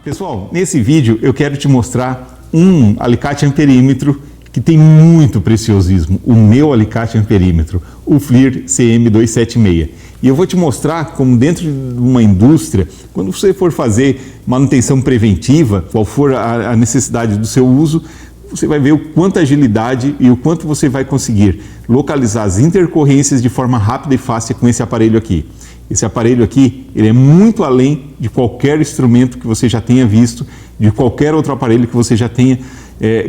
Pessoal, nesse vídeo eu quero te mostrar um alicate amperímetro que tem muito preciosismo, o meu alicate amperímetro, o FLIR CM276. E eu vou te mostrar como dentro de uma indústria, quando você for fazer manutenção preventiva, qual for a necessidade do seu uso, você vai ver o quanto agilidade e o quanto você vai conseguir localizar as intercorrências de forma rápida e fácil com esse aparelho aqui. Esse aparelho aqui, ele é muito além de qualquer instrumento que você já tenha visto, de qualquer outro aparelho que você já tenha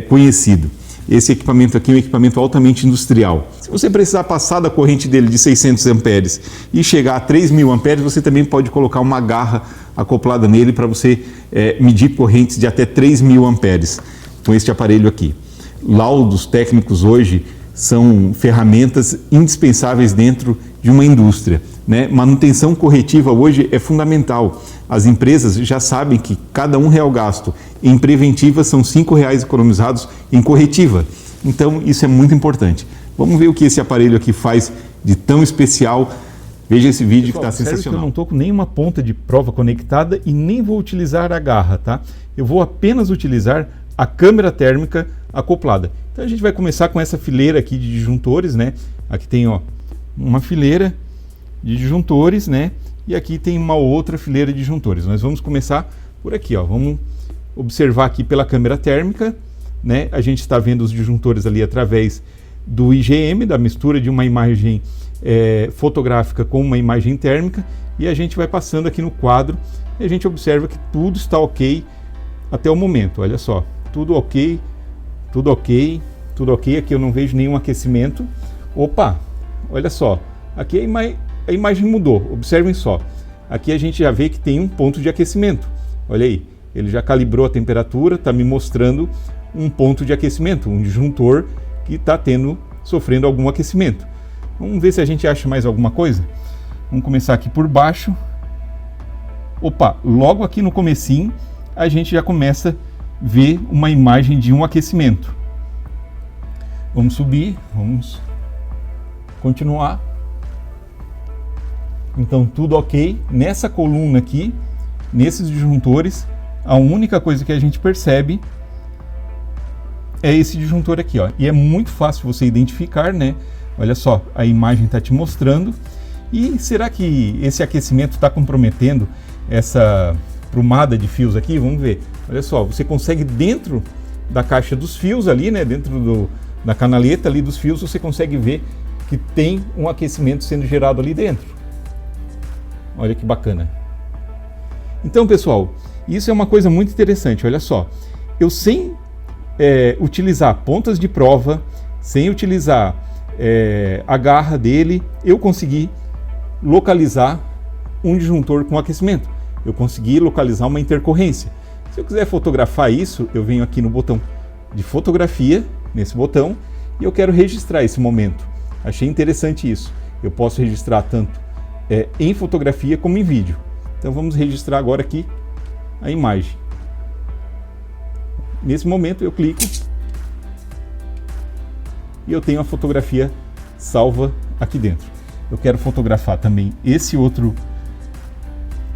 conhecido. Esse equipamento aqui é um equipamento altamente industrial. Se você precisar passar da corrente dele de 600 amperes e chegar a 3.000 amperes, você também pode colocar uma garra acoplada nele para você medir correntes de até 3.000 amperes com este aparelho aqui. Laudos técnicos hoje são ferramentas indispensáveis dentro de uma indústria, né? Manutenção corretiva hoje é fundamental. As empresas já sabem que cada R$1 gasto em preventiva são R$5 economizados em corretiva. Então isso é muito importante. Vamos ver o que esse aparelho aqui faz de tão especial. Veja esse vídeo. Pessoal, que está sensacional. Eu não estou com nenhuma ponta de prova conectada e nem vou utilizar a garra, tá? Eu vou apenas utilizar a câmera térmica acoplada. Então a gente vai começar com essa fileira aqui de disjuntores, né? Aqui tem uma fileira de disjuntores, né? E aqui tem uma outra fileira de disjuntores. Nós vamos começar por aqui, vamos observar aqui pela câmera térmica, né? A gente está vendo os disjuntores ali através do IgM, da mistura de uma imagem fotográfica com uma imagem térmica, e a gente vai passando aqui no quadro e a gente observa que tudo está ok até o momento. Olha só, tudo ok, tudo ok, tudo ok. Aqui eu não vejo nenhum aquecimento. Opa, olha só, aqui a imagem mudou, observem só. Aqui a gente já vê que tem um ponto de aquecimento. Olha aí, ele já calibrou a temperatura, está me mostrando um ponto de aquecimento, um disjuntor que está sofrendo algum aquecimento. Vamos ver se a gente acha mais alguma coisa. Vamos começar aqui por baixo. Opa, logo aqui no comecinho a gente já começa a ver uma imagem de um aquecimento. Vamos subir, vamos continuar. Então tudo ok. Nessa coluna aqui, nesses disjuntores, a única coisa que a gente percebe é esse disjuntor aqui, E é muito fácil você identificar, né? Olha só, a imagem está te mostrando. E será que esse aquecimento está comprometendo essa prumada de fios aqui? Vamos ver. Olha só, você consegue dentro da caixa dos fios ali, né? Dentro da canaleta ali dos fios, você consegue ver que tem um aquecimento sendo gerado ali dentro. Olha que bacana. Então, pessoal, isso é uma coisa muito interessante. Olha só, eu sem utilizar pontas de prova, sem utilizar a garra dele, eu consegui localizar um disjuntor com aquecimento. Eu consegui localizar uma intercorrência. Se eu quiser fotografar isso, eu venho aqui no botão de fotografia, nesse botão, e eu quero registrar esse momento. Achei interessante isso. Eu posso registrar tanto em fotografia como em vídeo. Então vamos registrar agora aqui a imagem. Nesse momento eu clico e eu tenho a fotografia salva aqui dentro. Eu quero fotografar também esse outro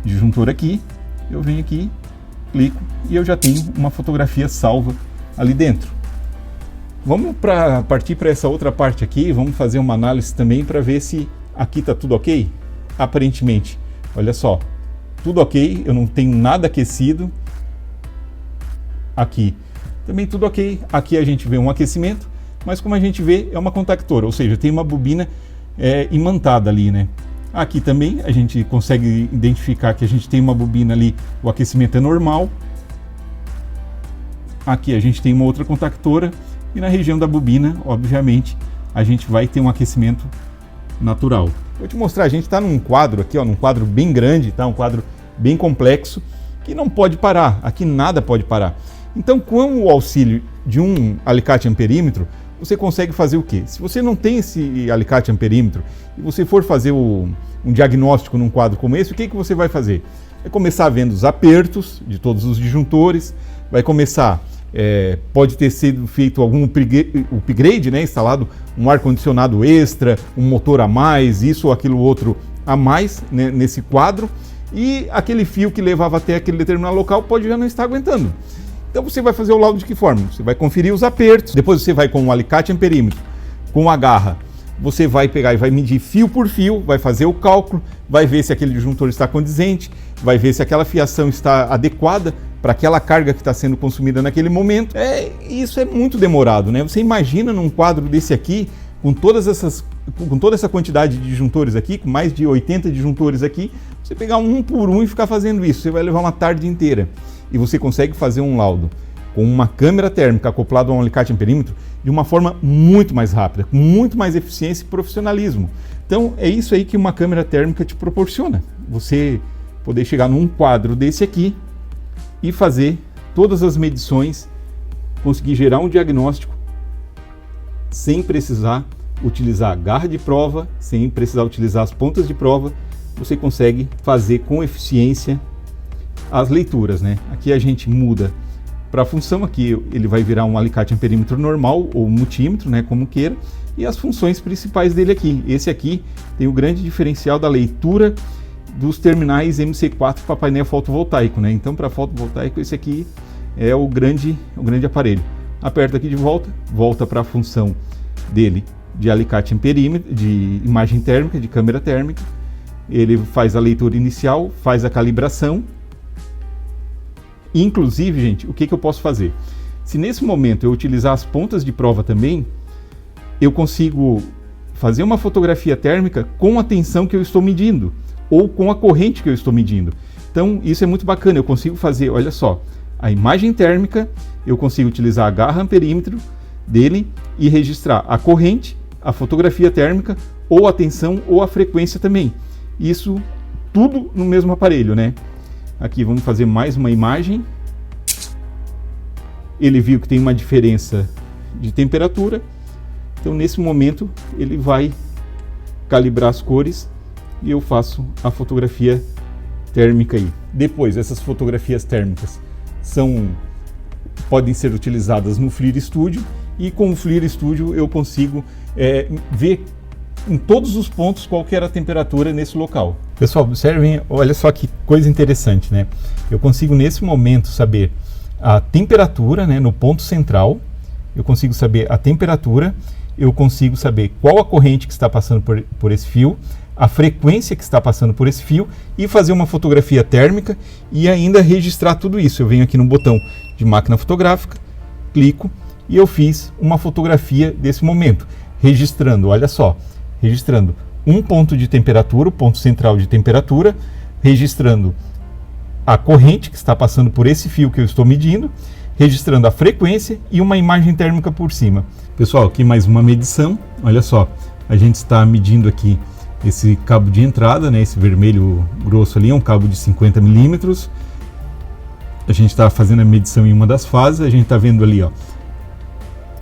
disjuntor aqui. Eu venho aqui, clico e eu já tenho uma fotografia salva ali dentro. Vamos partir para essa outra parte aqui. Vamos fazer uma análise também para ver se aqui está tudo ok. Aparentemente, olha só, tudo ok, eu não tenho nada aquecido. Aqui também tudo ok. Aqui a gente vê um aquecimento, mas como a gente vê é uma contactora, ou seja, tem uma bobina imantada ali, né? Aqui também a gente consegue identificar que a gente tem uma bobina ali, o aquecimento é normal. Aqui a gente tem uma outra contactora e na região da bobina, obviamente, a gente vai ter um aquecimento natural. Vou te mostrar, a gente está num quadro aqui, num quadro bem grande, tá? Um quadro bem complexo que não pode parar. Aqui nada pode parar. Então, com o auxílio de um alicate amperímetro, você consegue fazer o quê? Se você não tem esse alicate amperímetro e você for fazer um diagnóstico num quadro como esse, o que você vai fazer? Vai começar vendo os apertos de todos os disjuntores, vai começar, pode ter sido feito algum upgrade, né? Instalado um ar-condicionado extra, um motor a mais, isso ou aquilo outro a mais, né, nesse quadro. e aquele fio que levava até aquele determinado local pode já não estar aguentando. Então você vai fazer o laudo de que forma? Você vai conferir os apertos, depois você vai com o alicate amperímetro, com a garra, você vai pegar e vai medir fio por fio, vai fazer o cálculo, vai ver se aquele disjuntor está condizente, vai ver se aquela fiação está adequada para aquela carga que está sendo consumida naquele momento. Isso é muito demorado, né? Você imagina num quadro desse aqui, com toda essa quantidade de disjuntores aqui, com mais de 80 disjuntores aqui, você pegar um por um e ficar fazendo isso, você vai levar uma tarde inteira. E você consegue fazer um laudo com uma câmera térmica acoplada a um alicate amperímetro de uma forma muito mais rápida, com muito mais eficiência e profissionalismo. Então é isso aí que uma câmera térmica te proporciona. Você poder chegar num quadro desse aqui e fazer todas as medições, conseguir gerar um diagnóstico sem precisar utilizar a garra de prova, sem precisar utilizar as pontas de prova. Você consegue fazer com eficiência as leituras, né? Aqui a gente muda para a função, aqui ele vai virar um alicate amperímetro normal ou multímetro, né, como queira, e as funções principais dele aqui. Esse aqui tem o grande diferencial da leitura dos terminais MC4 para painel fotovoltaico, né? Então, para fotovoltaico, esse aqui é o grande aparelho. Aperta aqui de volta para a função dele de alicate amperímetro, de imagem térmica, de câmera térmica. Ele faz a leitura inicial, faz a calibração. Inclusive, gente, o que eu posso fazer? Se nesse momento eu utilizar as pontas de prova também, eu consigo fazer uma fotografia térmica com a tensão que eu estou medindo, ou com a corrente que eu estou medindo. Então, isso é muito bacana. Eu consigo fazer, olha só, a imagem térmica, eu consigo utilizar a garra amperímetro dele e registrar a corrente, a fotografia térmica, ou a tensão, ou a frequência também. Isso tudo no mesmo aparelho, né? Aqui vamos fazer mais uma imagem. Ele viu que tem uma diferença de temperatura. Então, nesse momento, ele vai calibrar as cores e eu faço a fotografia térmica aí. Depois, essas fotografias térmicas podem ser utilizadas no FLIR Studio, e com o FLIR Studio eu consigo ver em todos os pontos qual que era a temperatura nesse local. Pessoal, observem, olha só que coisa interessante, né? Eu consigo nesse momento saber a temperatura, né, no ponto central, eu consigo saber a temperatura, eu consigo saber qual a corrente que está passando por esse fio, a frequência que está passando por esse fio, e fazer uma fotografia térmica e ainda registrar tudo isso. Eu venho aqui no botão de máquina fotográfica, clico e eu fiz uma fotografia desse momento, registrando, olha só, registrando um ponto de temperatura, o ponto central de temperatura, registrando a corrente que está passando por esse fio que eu estou medindo, registrando a frequência e uma imagem térmica por cima. Pessoal, aqui mais uma medição, olha só, a gente está medindo aqui esse cabo de entrada, né, esse vermelho grosso ali é um cabo de 50 milímetros. A gente está fazendo a medição em uma das fases, a gente está vendo ali, ó,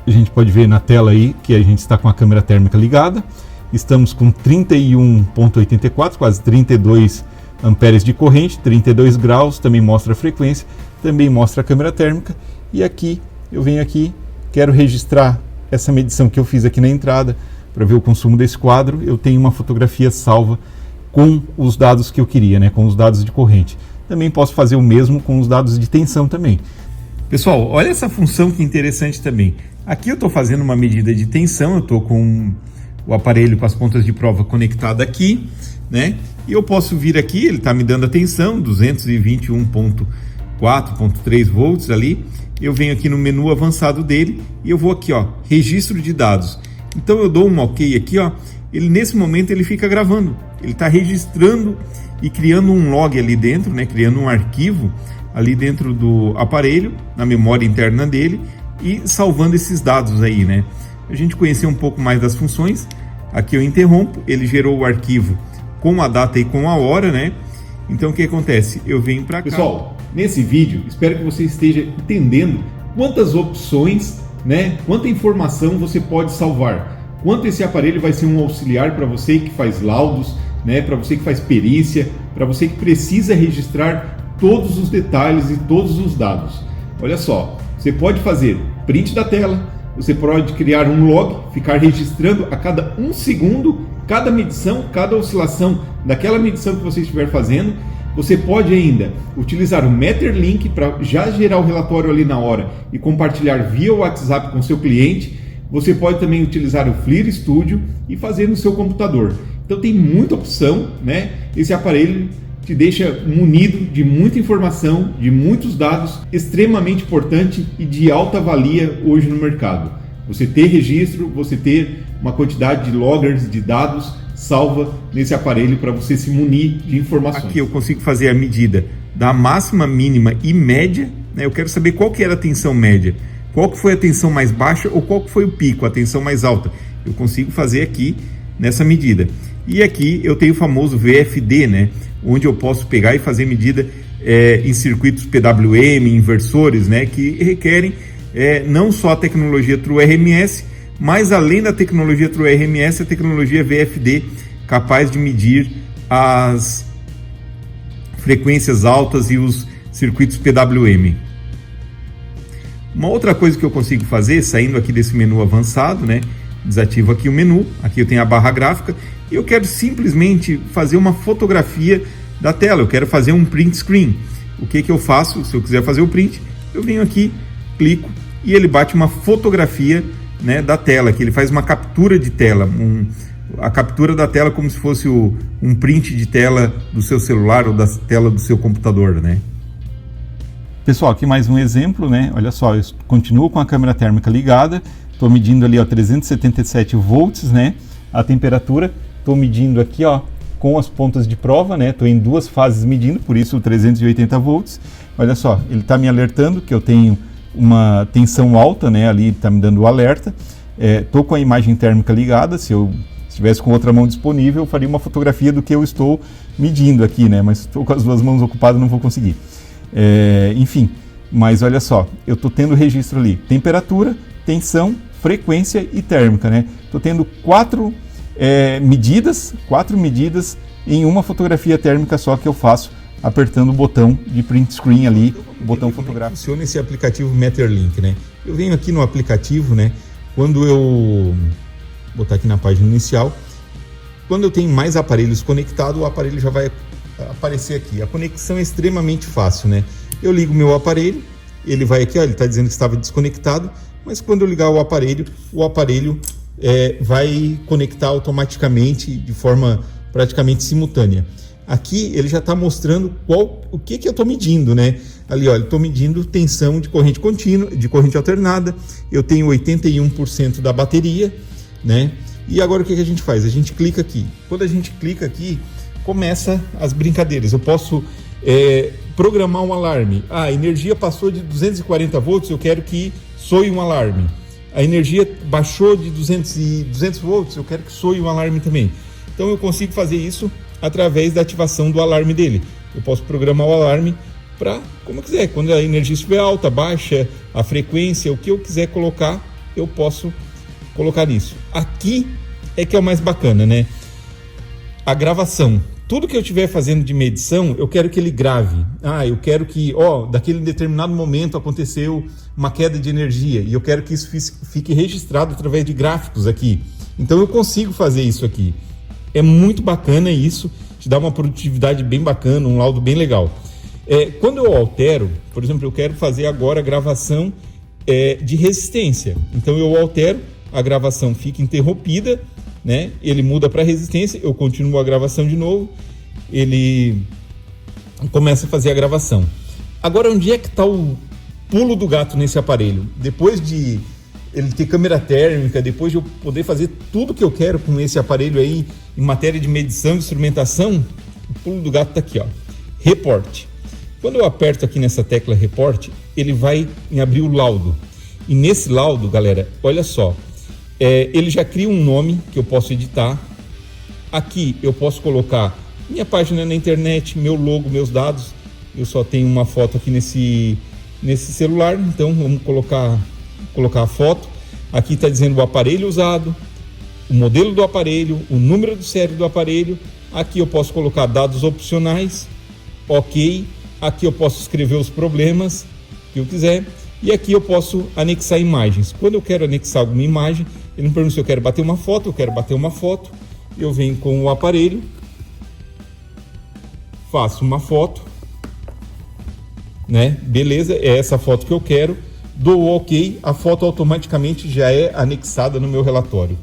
a gente pode ver na tela aí que a gente está com a câmera térmica ligada, estamos com 31,84, quase 32 amperes de corrente, 32 graus, também mostra a frequência, também mostra a câmera térmica, e aqui, eu venho aqui, quero registrar essa medição que eu fiz aqui na entrada, para ver o consumo desse quadro, eu tenho uma fotografia salva com os dados que eu queria, né, com os dados de corrente. Também posso fazer o mesmo com os dados de tensão também. Pessoal, olha essa função que interessante também. Aqui eu estou fazendo uma medida de tensão, eu estou com o aparelho com as pontas de prova conectado aqui, né? E eu posso vir aqui, ele está me dando a tensão, 221.4.3 volts ali. Eu venho aqui no menu avançado dele e eu vou aqui, ó, registro de dados. Então eu dou um OK aqui, ó. Ele nesse momento ele fica gravando, ele está registrando e criando um log ali dentro, né? Criando um arquivo ali dentro do aparelho, na memória interna dele, e salvando esses dados aí, né? A gente conhecer um pouco mais das funções. Aqui eu interrompo, ele gerou o arquivo com a data e com a hora, né? Então o que acontece? Eu venho para cá. Pessoal, nesse vídeo, espero que você esteja entendendo quantas opções, né? Quanta informação você pode salvar. Quanto esse aparelho vai ser um auxiliar para você que faz laudos, né? Para você que faz perícia, para você que precisa registrar todos os detalhes e todos os dados. Olha só, você pode fazer print da tela, você pode criar um log, ficar registrando a cada 1 segundo cada medição, cada oscilação daquela medição que você estiver fazendo, Você pode ainda utilizar o Metterlink para já gerar o relatório ali na hora e compartilhar via WhatsApp com seu cliente. Você pode também utilizar o FLIR Studio e fazer no seu computador. Então tem muita opção, né? Esse aparelho te deixa munido de muita informação, de muitos dados, extremamente importante e de alta valia hoje no mercado. Você ter registro, você ter uma quantidade de loggers, de dados salva nesse aparelho para você se munir de informações. Aqui eu consigo fazer a medida da máxima, mínima e média, né? Eu quero saber qual que era a tensão média, qual que foi a tensão mais baixa ou qual que foi o pico, a tensão mais alta. Eu consigo fazer aqui nessa medida. E aqui eu tenho o famoso VFD, né? Onde eu posso pegar e fazer medida em circuitos PWM, inversores, né? Que requerem não só a tecnologia True RMS, mas além da tecnologia True RMS, a tecnologia VFD, capaz de medir as frequências altas e os circuitos PWM. Uma outra coisa que eu consigo fazer, saindo aqui desse menu avançado, né? Desativo aqui o menu, aqui eu tenho a barra gráfica, e eu quero simplesmente fazer uma fotografia da tela, eu quero fazer um print screen. O que eu faço? Se eu quiser fazer o print, eu venho aqui, clico, e ele bate uma fotografia, né, da tela, que ele faz uma captura de tela, a captura da tela como se fosse um print de tela do seu celular ou da tela do seu computador, né? Pessoal, aqui mais um exemplo, né? Olha só, eu continuo com a câmera térmica ligada, estou medindo ali, ó, 377 volts, né? A temperatura, estou medindo aqui, ó, com as pontas de prova, né? Estou em duas fases medindo, por isso 380 volts. Olha só, ele está me alertando que eu tenho uma tensão alta, né? Ali está me dando o alerta. Estou com a imagem térmica ligada. Se eu estivesse com outra mão disponível, eu faria uma fotografia do que eu estou medindo aqui, né? Mas estou com as duas mãos ocupadas, não vou conseguir. Enfim, mas olha só, eu estou tendo registro ali: temperatura, tensão, frequência e térmica, né? Estou tendo quatro medidas em uma fotografia térmica só que eu faço apertando o botão de print screen ali, o botão fotográfico. Funciona esse aplicativo Metterlink, né? Eu venho aqui no aplicativo, né? Quando eu vou botar aqui na página inicial, quando eu tenho mais aparelhos conectados, o aparelho já vai aparecer aqui. A conexão é extremamente fácil, né? Eu ligo meu aparelho, ele vai aqui, ó, ele está dizendo que estava desconectado, mas quando eu ligar o aparelho vai conectar automaticamente de forma praticamente simultânea. Aqui ele já está mostrando o que eu estou medindo, né? Ali, olha, estou medindo tensão de corrente contínua, de corrente alternada. Eu tenho 81% da bateria, né? E agora o que a gente faz? A gente clica aqui. Quando a gente clica aqui, começa as brincadeiras. Eu posso programar um alarme. A energia passou de 240 volts, eu quero que soe um alarme. A energia baixou de 200 volts, eu quero que soe um alarme também. Então eu consigo fazer isso através da ativação do alarme dele. Eu posso programar o alarme para como eu quiser. Quando a energia estiver alta, baixa, a frequência, o que eu quiser colocar, eu posso colocar isso. Aqui é que é o mais bacana, né? A gravação. Tudo que eu estiver fazendo de medição, eu quero que ele grave. Eu quero que, daquele determinado momento aconteceu uma queda de energia e eu quero que isso fique registrado através de gráficos aqui. Então eu consigo fazer isso aqui. É muito bacana isso, te dá uma produtividade bem bacana, um laudo bem legal. Quando eu altero, por exemplo, eu quero fazer agora a gravação de resistência. Então eu altero, a gravação fica interrompida, né? Ele muda para resistência, eu continuo a gravação de novo, ele começa a fazer a gravação. Agora, onde é que está o pulo do gato nesse aparelho? Depois de ele ter câmera térmica, depois de eu poder fazer tudo que eu quero com esse aparelho aí, em matéria de medição e instrumentação, o pulo do gato está aqui, ó, Report. Quando eu aperto aqui nessa tecla Report, ele vai em abrir o laudo. E nesse laudo, galera, olha só, ele já cria um nome que eu posso editar. Aqui eu posso colocar minha página na internet, meu logo, meus dados. Eu só tenho uma foto aqui nesse celular, então vamos colocar a foto. Aqui está dizendo o aparelho usado, o modelo do aparelho, o número de série do aparelho. Aqui eu posso colocar dados opcionais, ok. Aqui eu posso escrever os problemas que eu quiser. E aqui eu posso anexar imagens. Quando eu quero anexar alguma imagem, ele me pergunta se eu quero bater uma foto, eu venho com o aparelho, faço uma foto, né? Beleza, é essa foto que eu quero, dou OK, a foto automaticamente já é anexada no meu relatório,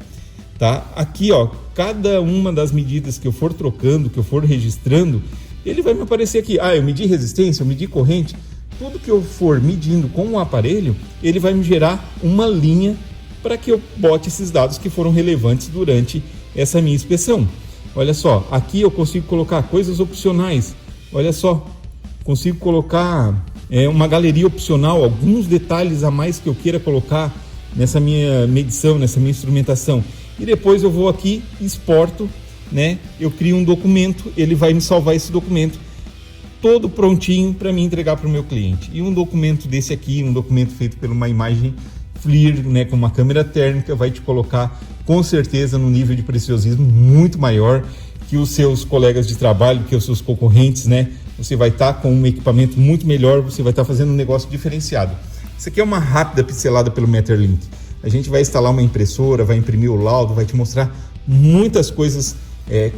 tá? Aqui, ó, cada uma das medidas que eu for trocando, que eu for registrando, ele vai me aparecer aqui. Eu medi resistência, eu medi corrente. Tudo que eu for medindo com o aparelho, ele vai me gerar uma linha para que eu bote esses dados que foram relevantes durante essa minha inspeção. Olha só, aqui eu consigo colocar coisas opcionais. Olha só, consigo colocar uma galeria opcional, alguns detalhes a mais que eu queira colocar nessa minha medição, nessa minha instrumentação. E depois eu vou aqui, exporto, né? Eu crio um documento, ele vai me salvar esse documento todo prontinho para me entregar para o meu cliente. E um documento desse aqui, um documento feito por uma imagem FLIR, né, com uma câmera térmica, vai te colocar com certeza num nível de preciosismo muito maior que os seus colegas de trabalho, que os seus concorrentes, né? Você vai estar com um equipamento muito melhor, você vai estar fazendo um negócio diferenciado. Isso aqui é uma rápida pincelada pelo Meterlink. A gente vai instalar uma impressora, vai imprimir o laudo, vai te mostrar muitas coisas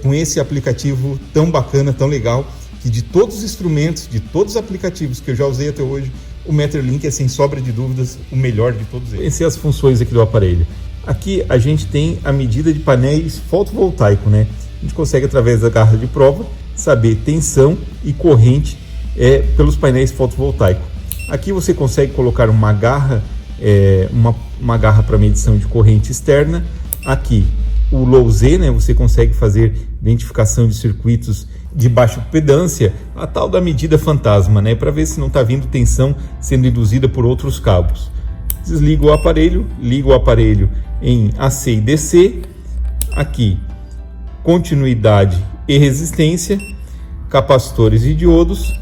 com esse aplicativo tão bacana, tão legal, que de todos os instrumentos, de todos os aplicativos que eu já usei até hoje, o Meterlink é, sem sombra de dúvidas, o melhor de todos eles. Conhecer as funções aqui do aparelho. Aqui a gente tem a medida de painéis fotovoltaicos, né? A gente consegue, através da garra de prova, saber tensão e corrente pelos painéis fotovoltaicos. Aqui você consegue colocar uma garra, uma garra para medição de corrente externa. Aqui o Low Z, né? Você consegue fazer identificação de circuitos de baixa impedância, a tal da medida fantasma, né? Para ver se não está vindo tensão sendo induzida por outros cabos. Desligo o aparelho, ligo o aparelho em AC e DC. Aqui, continuidade e resistência, capacitores e diodos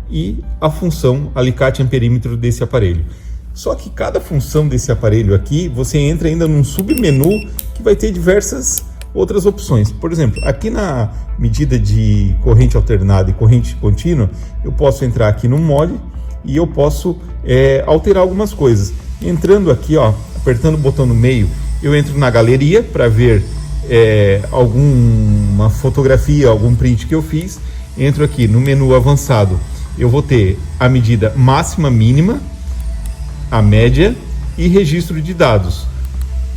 e a função alicate amperímetro desse aparelho. Só que cada função desse aparelho aqui, você entra ainda num submenu que vai ter diversas outras opções. Por exemplo, aqui na medida de corrente alternada e corrente contínua, eu posso entrar aqui no mod e eu posso alterar algumas coisas. Entrando aqui, ó, apertando o botão no meio, eu entro na galeria para ver alguma fotografia, algum print que eu fiz. Entro aqui no menu avançado, eu vou ter a medida máxima, mínima, a média e registro de dados.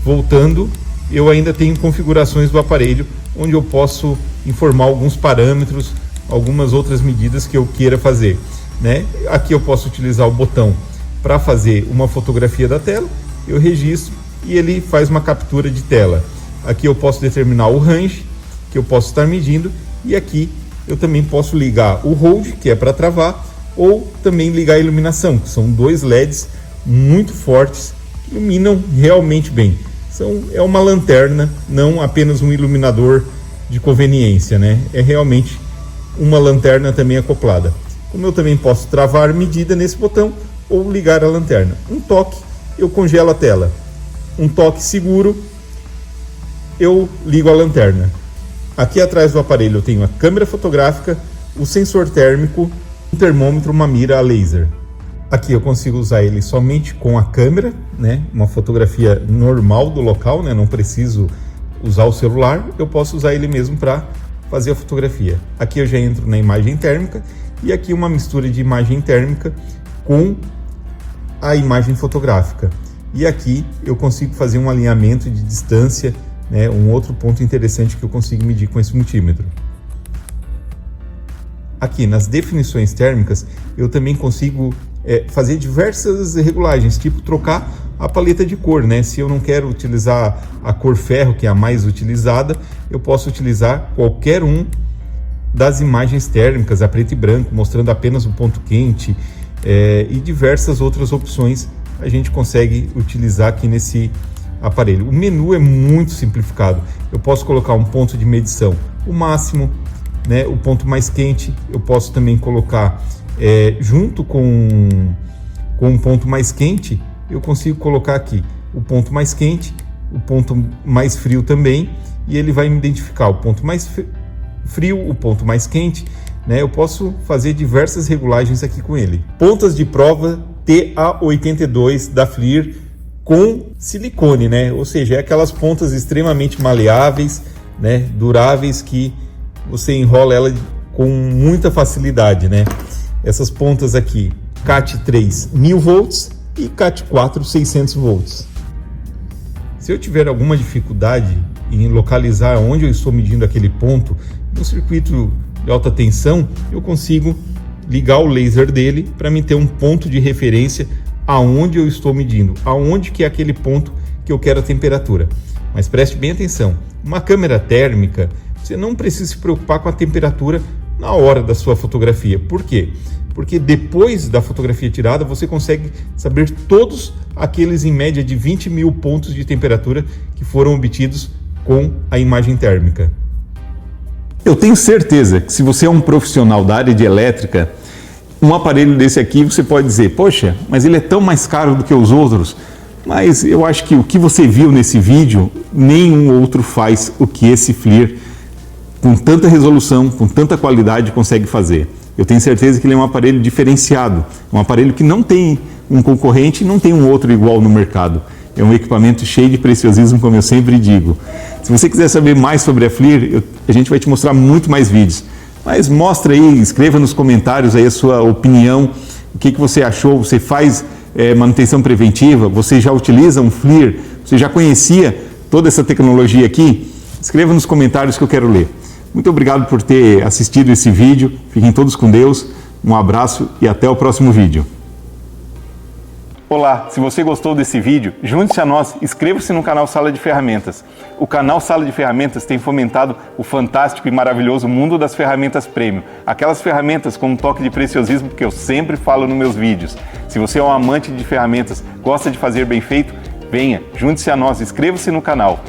Voltando, eu ainda tenho configurações do aparelho, onde eu posso informar alguns parâmetros, algumas outras medidas que eu queira fazer, né? Aqui eu posso utilizar o botão para fazer uma fotografia da tela, eu registro e ele faz uma captura de tela. Aqui eu posso determinar o range que eu posso estar medindo, e aqui eu também posso ligar o hold, que é para travar, ou também ligar a iluminação, que são dois LEDs muito fortes, que iluminam realmente bem. É uma lanterna, não apenas um iluminador de conveniência, né? É realmente uma lanterna também acoplada. Como eu também posso travar medida nesse botão ou ligar a lanterna. Um toque, eu congelo a tela. Um toque seguro, eu ligo a lanterna. Aqui atrás do aparelho eu tenho a câmera fotográfica, o sensor térmico, um termômetro, uma mira a laser. Aqui eu consigo usar ele somente com a câmera, né? Uma fotografia normal do local, né? Não preciso usar o celular, eu posso usar ele mesmo para fazer a fotografia. Aqui eu já entro na imagem térmica e aqui uma mistura de imagem térmica com a imagem fotográfica. E aqui eu consigo fazer um alinhamento de distância, né? Um outro ponto interessante que eu consigo medir com esse multímetro. Aqui nas definições térmicas eu também consigo fazer diversas regulagens, tipo trocar a paleta de cor, né? Se eu não quero utilizar a cor ferro, que é a mais utilizada, eu posso utilizar qualquer um das imagens térmicas, a preto e branco, mostrando apenas o ponto quente, e diversas outras opções a gente consegue utilizar aqui nesse aparelho. O menu é muito simplificado. Eu posso colocar um ponto de medição, o máximo, né? O ponto mais quente. Eu posso também colocar junto com um ponto mais quente, eu consigo colocar aqui o ponto mais quente, o ponto mais frio também, e ele vai me identificar o ponto mais frio, o ponto mais quente, né? Eu posso fazer diversas regulagens aqui com ele. Pontas de prova TA82 da FLIR com silicone, né? Ou seja, é aquelas pontas extremamente maleáveis, né? Duráveis, que você enrola ela com muita facilidade, né? Essas pontas aqui, CAT3 1000 volts e CAT4 600 volts. Se eu tiver alguma dificuldade em localizar onde eu estou medindo aquele ponto, no circuito de alta tensão, eu consigo ligar o laser dele para me ter um ponto de referência aonde eu estou medindo, aonde que é aquele ponto que eu quero a temperatura. Mas preste bem atenção, uma câmera térmica, você não precisa se preocupar com a temperatura na hora da sua fotografia. Por quê? Porque depois da fotografia tirada, você consegue saber todos aqueles, em média, de 20 mil pontos de temperatura que foram obtidos com a imagem térmica. Eu tenho certeza que se você é um profissional da área de elétrica, um aparelho desse aqui você pode dizer, poxa, mas ele é tão mais caro do que os outros. Mas eu acho que o que você viu nesse vídeo, nenhum outro faz o que esse FLIR, com tanta resolução, com tanta qualidade, consegue fazer. Eu tenho certeza que ele é um aparelho diferenciado, um aparelho que não tem um concorrente e não tem um outro igual no mercado. É um equipamento cheio de preciosismo, como eu sempre digo. Se você quiser saber mais sobre a FLIR, a gente vai te mostrar muito mais vídeos. Mas mostra aí, escreva nos comentários aí a sua opinião, o que você achou, você faz manutenção preventiva, você já utiliza um FLIR, você já conhecia toda essa tecnologia aqui? Escreva nos comentários que eu quero ler. Muito obrigado por ter assistido esse vídeo, fiquem todos com Deus, um abraço e até o próximo vídeo. Olá, se você gostou desse vídeo, junte-se a nós, inscreva-se no canal Sala de Ferramentas. O canal Sala de Ferramentas tem fomentado o fantástico e maravilhoso mundo das ferramentas premium. Aquelas ferramentas com um toque de preciosismo que eu sempre falo nos meus vídeos. Se você é um amante de ferramentas, gosta de fazer bem feito, venha, junte-se a nós, inscreva-se no canal.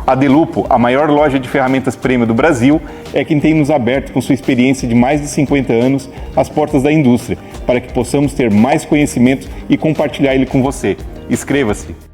A Delupo, a maior loja de ferramentas premium do Brasil, é quem tem nos aberto com sua experiência de mais de 50 anos as portas da indústria, para que possamos ter mais conhecimento e compartilhar ele com você. Inscreva-se!